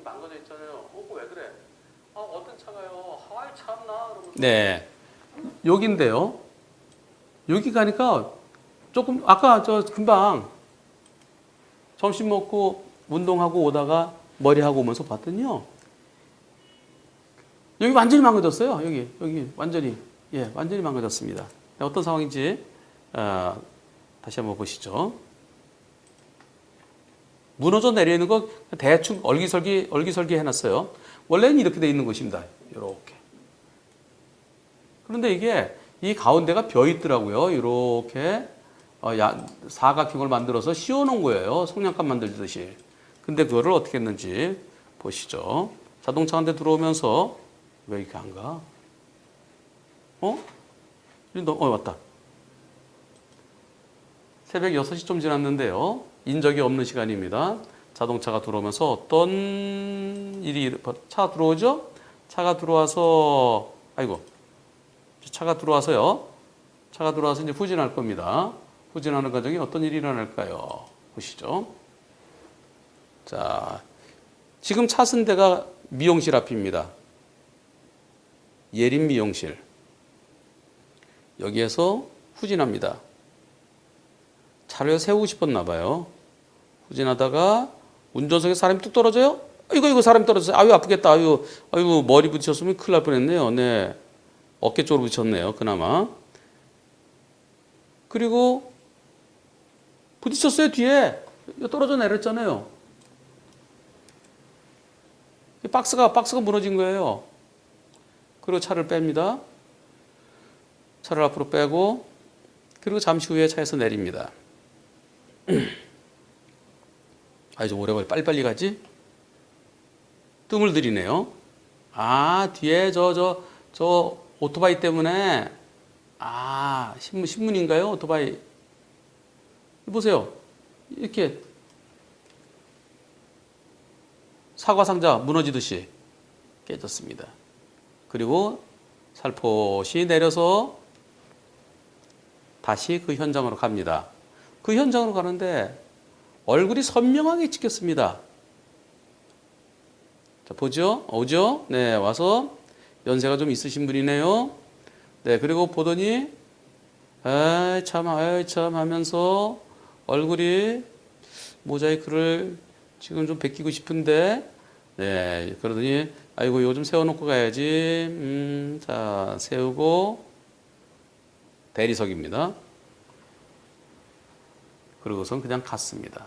망가져 있잖아요. 왜 그래? 어떤 차가요? 하와이 참나? 네. 여기인데요. 여기 가니까 조금 아까 저 금방 점심 먹고 운동하고 오다가 머리하고 오면서 봤더니요. 여기 완전히 망가졌어요. 여기 완전히. 예, 완전히 망가졌습니다. 어떤 상황인지 다시 한번 보시죠. 무너져 내리는 거 대충 얼기설기 해놨어요. 원래는 이렇게 돼 있는 것입니다. 이렇게. 그런데 이게 이 가운데가 벼 있더라고요. 이렇게 사각형을 만들어서 씌워놓은 거예요. 성냥갑 만들듯이. 근데 그거를 어떻게 했는지 보시죠. 자동차 한 대 들어오면서 왜 이렇게 안 가? 왔다. 새벽 6시 좀 지났는데요. 인적이 없는 시간입니다. 자동차가 들어오면서 어떤 일이, 차가 들어오죠? 차가 들어와서, 차가 들어와서요. 차가 들어와서 이제 후진할 겁니다. 후진하는 과정에 어떤 일이 일어날까요? 보시죠. 자, 지금 차 쓴 데가 미용실 앞입니다. 예림 미용실. 여기에서 후진합니다. 차를 세우고 싶었나 봐요. 후진하다가 운전석에 사람이 뚝 떨어져요? 이거 사람이 떨어졌어요. 아프겠다. 머리 부딪혔으면 큰일 날 뻔했네요. 네. 어깨 쪽으로 부딪혔네요. 그나마. 그리고 부딪혔어요. 뒤에. 떨어져 내렸잖아요. 박스가 무너진 거예요. 그리고 차를 뺍니다. 차를 앞으로 빼고 그리고 잠시 후에 차에서 내립니다. 좀 오래 걸려. 빨리빨리 가지? 뜸을 들이네요. 뒤에 저 오토바이 때문에 신문인가요? 오토바이. 보세요. 이렇게 사과 상자 무너지듯이 깨졌습니다. 그리고 살포시 내려서 다시 그 현장으로 갑니다. 그 현장으로 가는데 얼굴이 선명하게 찍혔습니다. 자, 보죠? 오죠? 네, 와서 연세가 좀 있으신 분이네요. 네, 그리고 보더니 참 하면서 얼굴이 모자이크를 지금 좀 베끼고 싶은데 네, 그러더니 이거 좀 세워놓고 가야지. 자, 세우고 대리석입니다. 그러고선 그냥 갔습니다.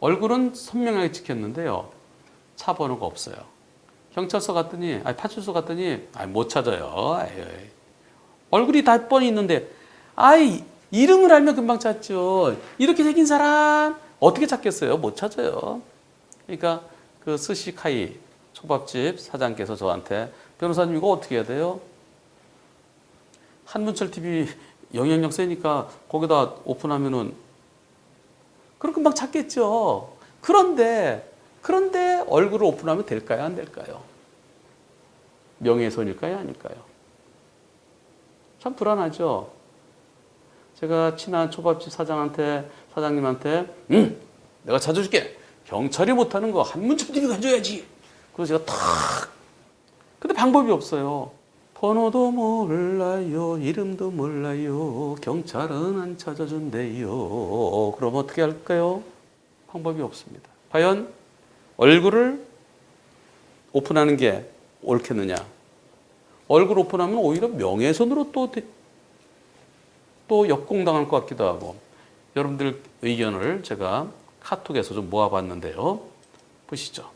얼굴은 선명하게 찍혔는데요. 차 번호가 없어요. 경찰서 갔더니, 파출소 갔더니, 못 찾아요. 얼굴이 다 뻔히 있는데, 이름을 알면 금방 찾죠. 이렇게 생긴 사람, 어떻게 찾겠어요? 못 찾아요. 그러니까, 그 스시카이 초밥집 사장께서 저한테, 변호사님 이거 어떻게 해야 돼요? 한문철 TV 영향력 세니까 거기다 오픈하면은 그럼 금방 찾겠죠. 그런데 얼굴을 오픈하면 될까요? 안 될까요? 명예훼손일까요? 아닐까요? 참 불안하죠. 제가 친한 초밥집 사장님한테 내가 찾아줄게. 경찰이 못하는 거 한문철 TV가 해줘야지. 그래서 제가 탁. 근데 방법이 없어요. 번호도 몰라요. 이름도 몰라요. 경찰은 안 찾아준대요. 그럼 어떻게 할까요? 방법이 없습니다. 과연 얼굴을 오픈하는 게 옳겠느냐? 얼굴 오픈하면 오히려 명예훼손으로 또 역공당할 것 같기도 하고. 여러분들 의견을 제가 카톡에서 좀 모아봤는데요. 보시죠.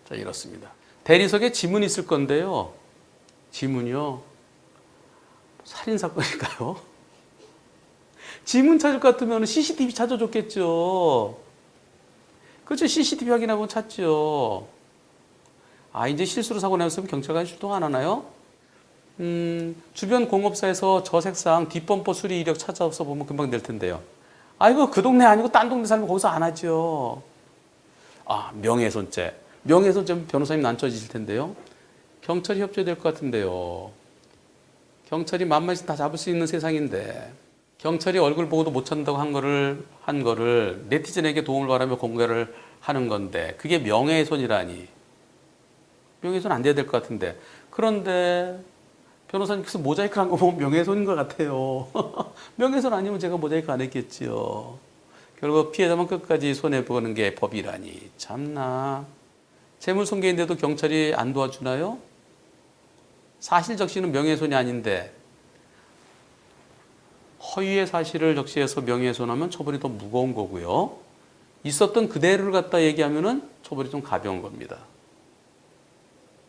자, 이렇습니다. 대리석에 지문이 있을 건데요. 지문이요? 살인사건일까요? 지문 찾을 것 같으면 CCTV 찾아줬겠죠. 그렇죠. CCTV 확인하고 찾죠. 이제 실수로 사고 났으면 경찰관이 출동 안 하나요? 주변 공업사에서 저 색상 뒷범퍼 수리 이력 찾아서 보면 금방 될 텐데요. 이거 그 동네 아니고 딴 동네 살면 거기서 안 하죠. 명예훼손죄. 명예훼손죄 변호사님 난처해지실 텐데요. 경찰이 협조해야 될 것 같은데요. 경찰이 만만씩 다 잡을 수 있는 세상인데 경찰이 얼굴 보고도 못 찾는다고 한 거를 네티즌에게 도움을 바라며 공개를 하는 건데 그게 명예훼손이라니. 명예훼손 안 돼야 될 것 같은데. 그런데 변호사님께서 모자이크 한 거 보면 명예훼손인 것 같아요. 명예훼손 아니면 제가 모자이크 안 했겠지요. 결국 피해자만 끝까지 손해보는 게 법이라니. 참나. 재물손괴인데도 경찰이 안 도와주나요? 사실 적시는 명예훼손이 아닌데 허위의 사실을 적시해서 명예훼손하면 처벌이 더 무거운 거고요. 있었던 그대로를 갖다 얘기하면은 처벌이 좀 가벼운 겁니다.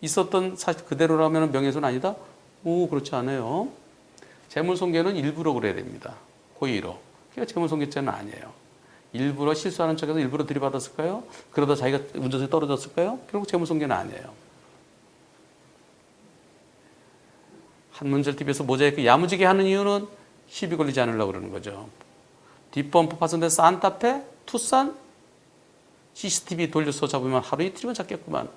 있었던 사실 그대로라면 명예훼손 아니다? 오, 그렇지 않아요. 재물손괴는 일부러 그래야 됩니다. 고의로. 그게 재물손괴죄는 아니에요. 일부러 실수하는 척해서 일부러 들이받았을까요? 그러다 자기가 운전석에 떨어졌을까요? 결국 재물손괴는 아니에요. 한문철TV에서 모자이크 야무지게 하는 이유는 시비 걸리지 않으려고 그러는 거죠. 뒷범퍼 파손된 산타페, 투싼 CCTV 돌려서 잡으면 하루 이틀이면 잡겠구만.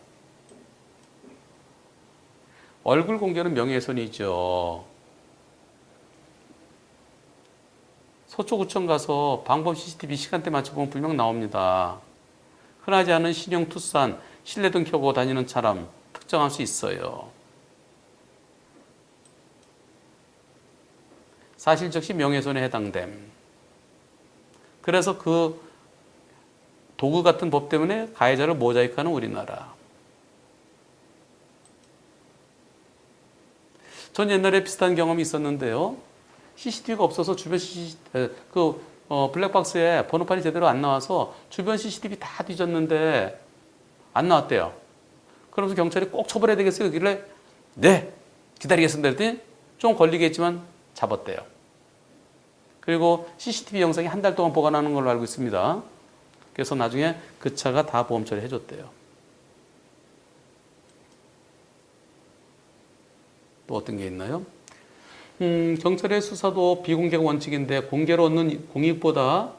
얼굴 공개는 명예훼손이죠. 서초구청 가서 방범 CCTV 시간대 맞춰보면 분명 나옵니다. 흔하지 않은 신형 투싼, 실내등 켜고 다니는 사람 특정할 수 있어요. 사실 적시 명예훼손에 해당됨. 그래서 그 도구 같은 법 때문에 가해자를 모자이크하는 우리나라. 전 옛날에 비슷한 경험이 있었는데요. CCTV가 없어서 주변 블랙박스에 번호판이 제대로 안 나와서 주변 CCTV 다 뒤졌는데 안 나왔대요. 그러면서 경찰이 꼭 처벌해야 되겠어요. 그길래 네, 기다리겠습니다. 그랬더니 좀 걸리겠지만 잡았대요. 그리고 CCTV 영상이 한 달 동안 보관하는 걸로 알고 있습니다. 그래서 나중에 그 차가 다 보험 처리해줬대요. 또 어떤 게 있나요? 경찰의 수사도 비공개가 원칙인데 공개로 얻는 공익보다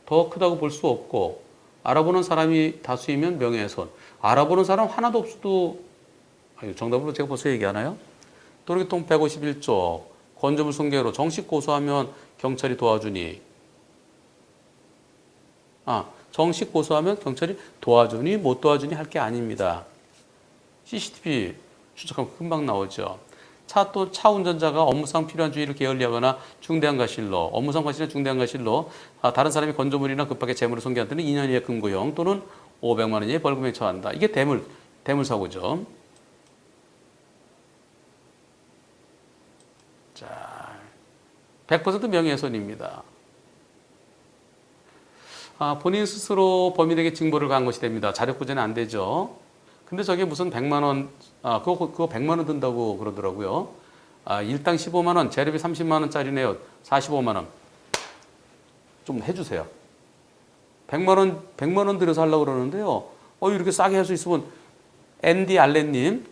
더 크다고 볼 수 없고 알아보는 사람이 다수이면 명예훼손. 알아보는 사람 하나도 없어도 정답으로 제가 벌써 얘기하나요? 도로교통 151조 건조물 손괴로 정식 고소하면 경찰이 도와주니 정식 고소하면 경찰이 도와주니 못 도와주니 할 게 아닙니다. CCTV 추적하면 금방 나오죠. 차 운전자가 업무상 필요한 주의를 게을리하거나 중대한 과실로 업무상 과실이나 중대한 과실로 다른 사람이 건조물이나 급하게 재물을 손괴한 때는 2년 이하의 금고형 또는 500만 원 이하의 벌금에 처한다. 이게 대물사고죠. 자, 100% 명예훼손입니다. 본인 스스로 범인에게 징벌을 가한 것이 됩니다. 자력구제는 안 되죠. 근데 저게 무슨 100만 원, 그거 100만 원 든다고 그러더라고요. 일당 15만 원, 재료비 30만 원짜리네요. 45만 원. 좀 해주세요. 100만 원 들여서 하려고 그러는데요. 이렇게 싸게 할 수 있으면, 앤디 알렌님,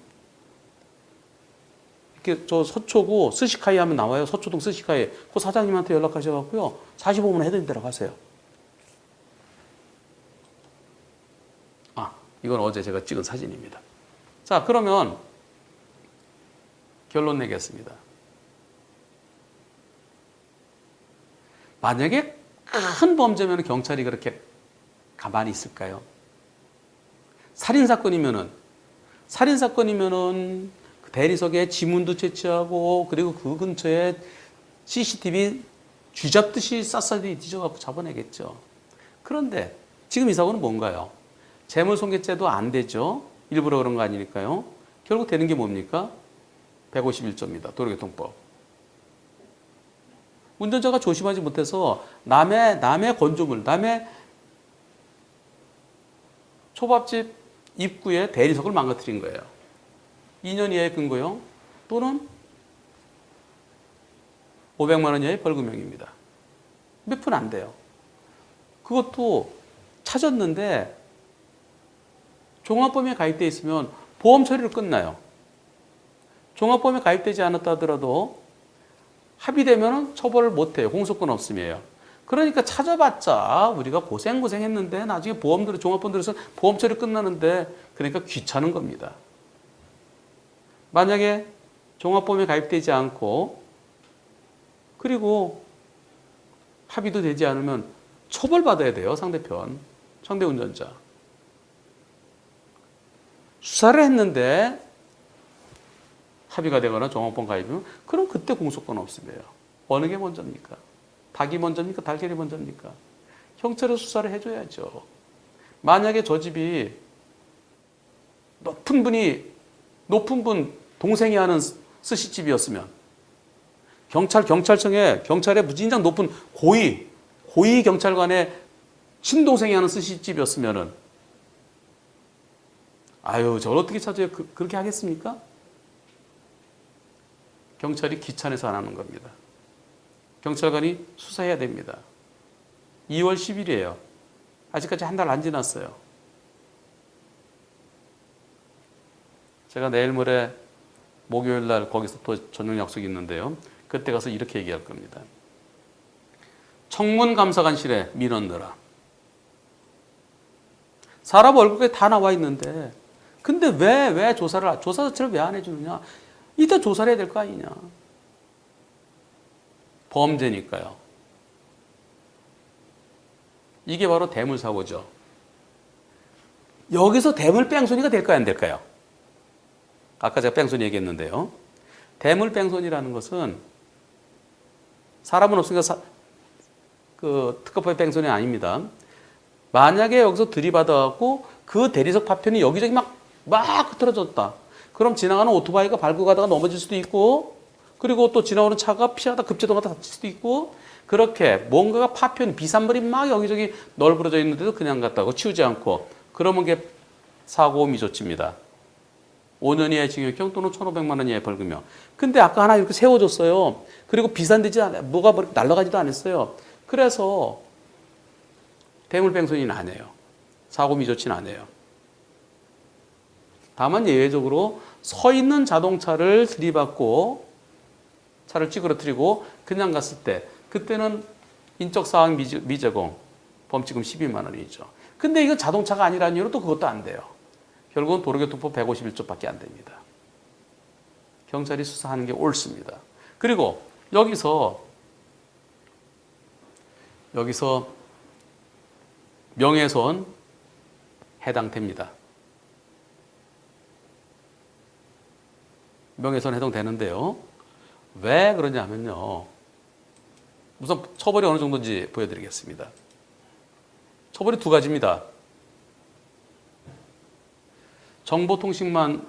이렇게 저 서초구 스시카이 하면 나와요. 서초동 스시카이. 그 사장님한테 연락하셔갖고요. 45만 원 해드린다고 하세요. 이건 어제 제가 찍은 사진입니다. 자, 그러면 결론 내겠습니다. 만약에 큰 범죄면 경찰이 그렇게 가만히 있을까요? 살인사건이면은 그 대리석에 지문도 채취하고 그리고 그 근처에 CCTV 쥐잡듯이 샅샅이 뒤져갖고 잡아내겠죠. 그런데 지금 이 사고는 뭔가요? 재물손괴죄도 안 되죠. 일부러 그런 거 아니니까요. 결국 되는 게 뭡니까? 151조입니다. 도로교통법. 운전자가 조심하지 못해서 남의 건조물, 남의 초밥집 입구에 대리석을 망가뜨린 거예요. 2년 이하의 근고형 또는 500만 원 이하의 벌금형입니다. 몇 푼 안 돼요. 그것도 찾았는데 종합보험에 가입되어 있으면 보험 처리로 끝나요. 종합보험에 가입되지 않았다 하더라도 합의되면 처벌을 못해요. 공소권 없음이에요. 그러니까 찾아봤자 우리가 고생했는데 나중에 종합보험 들어서 보험 처리 끝나는데 그러니까 귀찮은 겁니다. 만약에 종합보험에 가입되지 않고 그리고 합의도 되지 않으면 처벌받아야 돼요. 상대 운전자. 수사를 했는데 합의가 되거나 종합본 가입이면 그럼 그때 공소권 없으며요. 어느 게 먼저입니까? 닭이 먼저입니까? 달걀이 먼저입니까? 경찰에 수사를 해줘야죠. 만약에 저 집이 높은 분 동생이 하는 스시집이었으면 경찰에 무진장 높은 고위 경찰관의 친동생이 하는 스시집이었으면은 아유 저걸 어떻게 찾아요? 그렇게 하겠습니까? 경찰이 귀찮아서 안 하는 겁니다. 경찰관이 수사해야 됩니다. 2월 10일이에요. 아직까지 한 달 안 지났어요. 제가 내일 모레 목요일 날 거기서 또 저녁 약속이 있는데요. 그때 가서 이렇게 얘기할 겁니다. 청문감사관실에 민원 넣어라. 사람 얼굴에 다 나와 있는데 근데 왜 조사 자체를 왜 안 해주느냐. 이따 조사를 해야 될 거 아니냐. 범죄니까요. 이게 바로 대물사고죠. 여기서 대물 뺑소니가 될까요? 안 될까요? 아까 제가 뺑소니 얘기했는데요. 대물 뺑소니라는 것은 사람은 없으니까 특허법의 뺑소니 아닙니다. 만약에 여기서 들이받아갖고 그 대리석 파편이 여기저기 막 흐트러졌다. 그럼 지나가는 오토바이가 밟고 가다가 넘어질 수도 있고 그리고 또 지나오는 차가 피하다 급제동하다 다칠 수도 있고 그렇게 뭔가가 비산물이 막 여기저기 널브러져 있는데도 그냥 갔다고 치우지 않고 그러면 그게 사고 미조치입니다. 5년 이하의 징역형 또는 1,500만 원 이하의 벌금이요. 근데 아까 하나 이렇게 세워줬어요. 그리고 뭐가 날아가지도 않았어요. 그래서 대물뺑소니는 안 해요. 사고 미조치는 안 해요. 다만 예외적으로 서 있는 자동차를 들이받고 차를 찌그러뜨리고 그냥 갔을 때 그때는 인적사항 미제공 범칙금 12만 원이죠. 근데 이건 자동차가 아니라는 이유로 또 그것도 안 돼요. 결국은 도로교통법 151조밖에 안 됩니다. 경찰이 수사하는 게 옳습니다. 그리고 여기서 명예훼손 해당됩니다. 명예훼손 해당되는데요. 왜 그러냐면요. 우선 처벌이 어느 정도인지 보여드리겠습니다. 처벌이 두 가지입니다. 정보통신망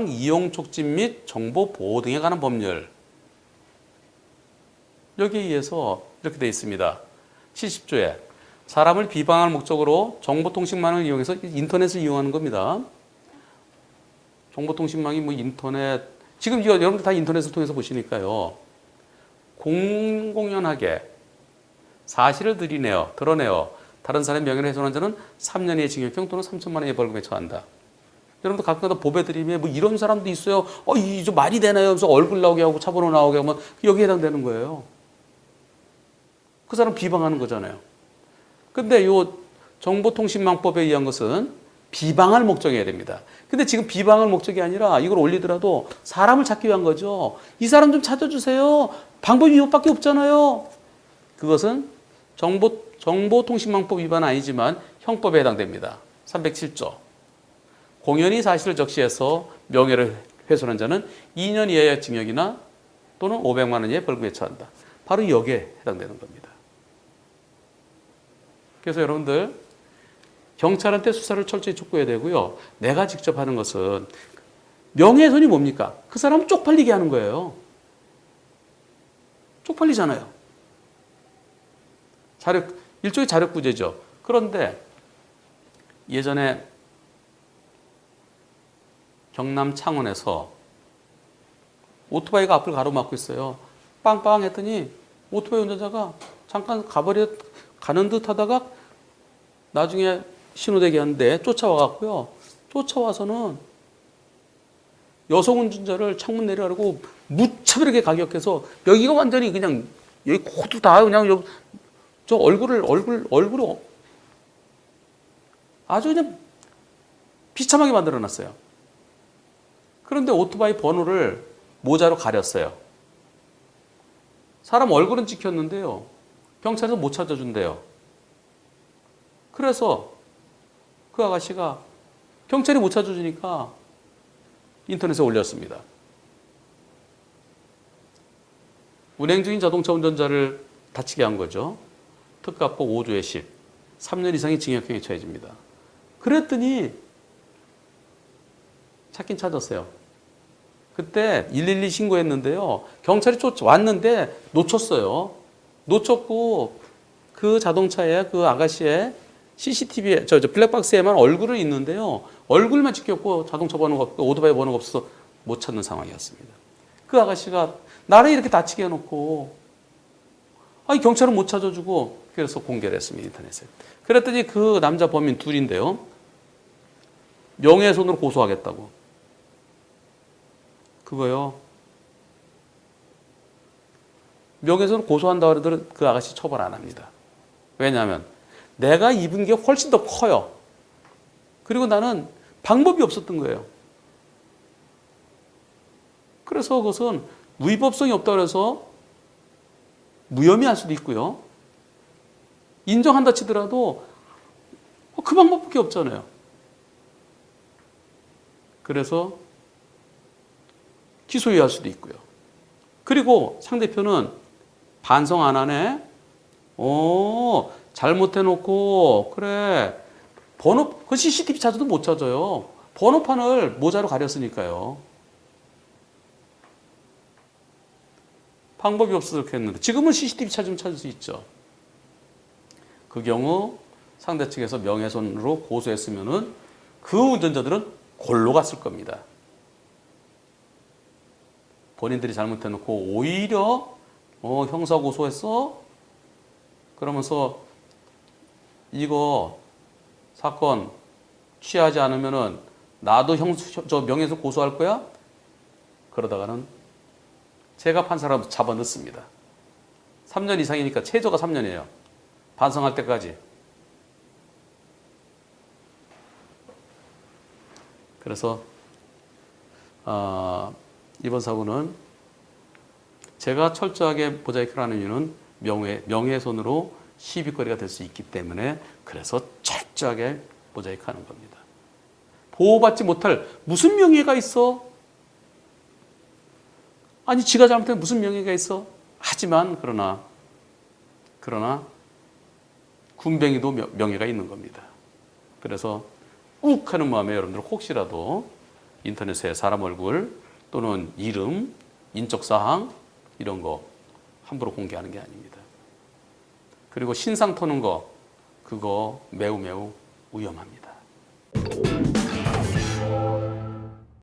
이용 촉진 및 정보 보호 등에 관한 법률. 여기에 의해서 이렇게 되어 있습니다. 70조에 사람을 비방할 목적으로 정보통신망을 이용해서 인터넷을 이용하는 겁니다. 정보통신망이 인터넷 지금 여러분들 다 인터넷을 통해서 보시니까요. 공공연하게 사실을 드러내어 다른 사람의 명예를 훼손한 자는 3년 이하의 징역형 또는 3천만 원의 벌금에 처한다. 여러분들 가끔가다 법에 들이면 이런 사람도 있어요. 이좀 말이 되나요? 하면서 얼굴 나오게 하고 차번호 나오게 하면 여기에 해당되는 거예요. 그 사람 비방하는 거잖아요. 근데 요 정보통신망법에 의한 것은 비방할 목적이어야 됩니다. 근데 지금 비방할 목적이 아니라 이걸 올리더라도 사람을 찾기 위한 거죠. 이 사람 좀 찾아주세요. 방법이 이것밖에 없잖아요. 그것은 정보통신망법 위반은 아니지만 형법에 해당됩니다. 307조. 공연히 사실을 적시해서 명예를 훼손한 자는 2년 이하의 징역이나 또는 500만 원 이하의 벌금에 처한다. 바로 여기에 해당되는 겁니다. 그래서 여러분들 경찰한테 수사를 철저히 촉구해야 되고요. 내가 직접 하는 것은 명예훼손이 뭡니까? 그 사람 쪽팔리게 하는 거예요. 쪽팔리잖아요. 일종의 자력구제죠. 그런데 예전에 경남 창원에서 오토바이가 앞을 가로막고 있어요. 빵빵 했더니 오토바이 운전자가 잠깐 가는 듯 하다가 나중에 신호대기 하는데 쫓아와갖고요. 쫓아와서는 여성 운전자를 창문 내려가고 무차별하게 가격해서 여기가 완전히 그냥 여기 코도 다 그냥 저 얼굴로 아주 그냥 비참하게 만들어 놨어요. 그런데 오토바이 번호를 모자로 가렸어요. 사람 얼굴은 찍혔는데요. 경찰에서 못 찾아준대요. 그래서 그 아가씨가 경찰이 못 찾아주니까 인터넷에 올렸습니다. 운행 중인 자동차 운전자를 다치게 한 거죠. 특가법 5조의 10. 3년 이상의 징역형이 처해집니다. 그랬더니 찾긴 찾았어요. 그때 112 신고했는데요. 경찰이 왔는데 놓쳤어요. 놓쳤고 그 자동차에 그 아가씨의 CCTV에 블랙박스에만 얼굴은 있는데요. 얼굴만 찍혔고 자동차 번호가 없고 오토바이 번호가 없어서 못 찾는 상황이었습니다. 그 아가씨가 나를 이렇게 다치게 해놓고 아니 경찰은 못 찾아주고 그래서 공개를 했습니다. 인터넷에. 그랬더니 그 남자 범인 둘인데요. 명예훼손으로 고소하겠다고. 그거요. 명예훼손 고소한다 그러더라도 그 아가씨 처벌 안 합니다. 왜냐하면 내가 입은 게 훨씬 더 커요. 그리고 나는 방법이 없었던 거예요. 그래서 그것은 위법성이 없다고 해서 무혐의할 수도 있고요. 인정한다 치더라도 그 방법밖에 없잖아요. 그래서 기소유예할 수도 있고요. 그리고 상대편은 반성 안 하네? 잘못해놓고, 그래. 그 CCTV 찾아도 못 찾아요. 번호판을 모자로 가렸으니까요. 방법이 없어서 그렇게 했는데, 지금은 CCTV 찾으면 찾을 수 있죠. 그 경우 상대 측에서 명예훼손으로 고소했으면은 그 운전자들은 골로 갔을 겁니다. 본인들이 잘못해놓고 오히려 형사 고소했어? 그러면서 이거 사건 취하지 않으면은 나도 명예훼손 고소할 거야? 그러다가는 제가 판사라도 잡아 넣습니다. 3년 이상이니까 최저가 3년이에요. 반성할 때까지. 그래서 이번 사고는 제가 철저하게 모자이크를 하는 이유는 명예훼손으로 시비거리가 될 수 있기 때문에 그래서 철저하게 모자이크하는 겁니다. 보호받지 못할 무슨 명예가 있어? 아니 지가 잘못하면 무슨 명예가 있어? 하지만 그러나 군뱅이도 명예가 있는 겁니다. 그래서 욱 하는 마음에 여러분들 혹시라도 인터넷에 사람 얼굴 또는 이름, 인적사항 이런 거 함부로 공개하는 게 아닙니다. 그리고 신상 터는 거 그거 매우 위험합니다.